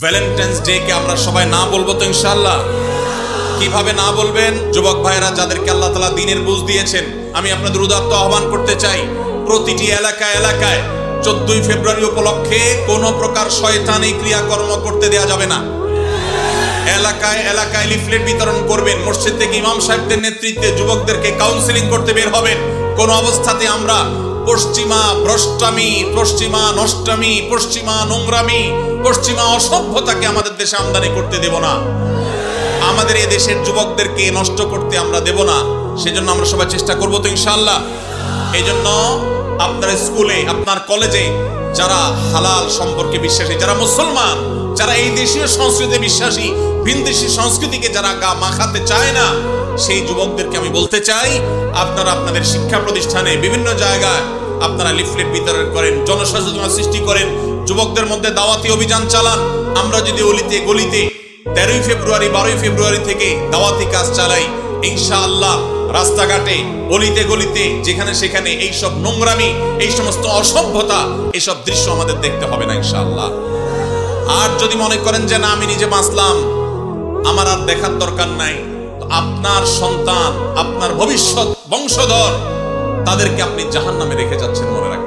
Valentine's day কে আমরা সবাই না বলবো তো ইনশাআল্লাহ? কিভাবে না বলবেন? যুবক ভাইরা যাদেরকে আল্লাহ তাআলা দ্বীনের বুঝ দিয়েছেন, আমি আপনাদের উদাত্ত আহ্বান করতে চাই, প্রতিটি এলাকায় এলাকায় 14ই ফেব্রুয়ারি উপলক্ষে কোনো প্রকার শয়তানি ক্রিয়াকর্ম করতে দেয়া যাবে না। এলাকায় এলাকায় লিফলেট বিতরণ করবেন, মসজিদ থেকে ইমাম সাহেবদের নেতৃত্বে যুবকদেরকে কাউন্সেলিং করতে বের হবেন। কোন অবস্থাতে আমরা পশ্চিমা ভ্রষ্টামি, পশ্চিমা নষ্টামি, পশ্চিমা নোংরামি, পশ্চিমা অসভ্যতাকে আমাদের দেশে আমদানি করতে দেব না। আমাদের এই দেশের যুবকদেরকে নষ্ট করতে আমরা দেব না। সেজন্য আমরা সবাই চেষ্টা করব তো ইনশাআল্লাহ। এই জন্য আপনার স্কুলে, আপনার কলেজে যারা হালাল সম্পর্কে বিশ্বাসী, যারা মুসলমান, যারা এই দেশীয় সংস্কৃতিতে বিশ্বাসী, ভিনদেশী সংস্কৃতিকে যারা গা মাখাতে চায় না, সেই যুবকদেরকে আমি বলতে চাই, আপনারা আপনাদের শিক্ষা প্রতিষ্ঠানে বিভিন্ন জায়গায় আপনারা লিফলেট বিতরণ করেন, জনসচেতনতা সৃষ্টি করেন, যুবকদের মধ্যে দাওয়াতি অভিযান চালান। আমরা যদি অলিতে গলিতে 13ই ফেব্রুয়ারি 12ই ফেব্রুয়ারি থেকে দাওয়াতি কাজ চালাই, ইনশাআল্লাহ রাস্তাঘাটে অলিতে গলিতে যেখানে সেখানে এইসব নোংরামি, এই সমস্ত অসভ্যতা, এইসব দৃশ্য আমাদের দেখতে হবে না ইনশাআল্লাহ। আর যদি মনে করেন যে না আমি নিজে বাঁচলাম, আমার আর দেখার দরকার নাই, তো আপনার সন্তান, আপনার ভবিষ্যৎ বংশধর, তাদেরকে আপনি জাহান্নামে রেখে যাচ্ছেন, মনে রাখবেন।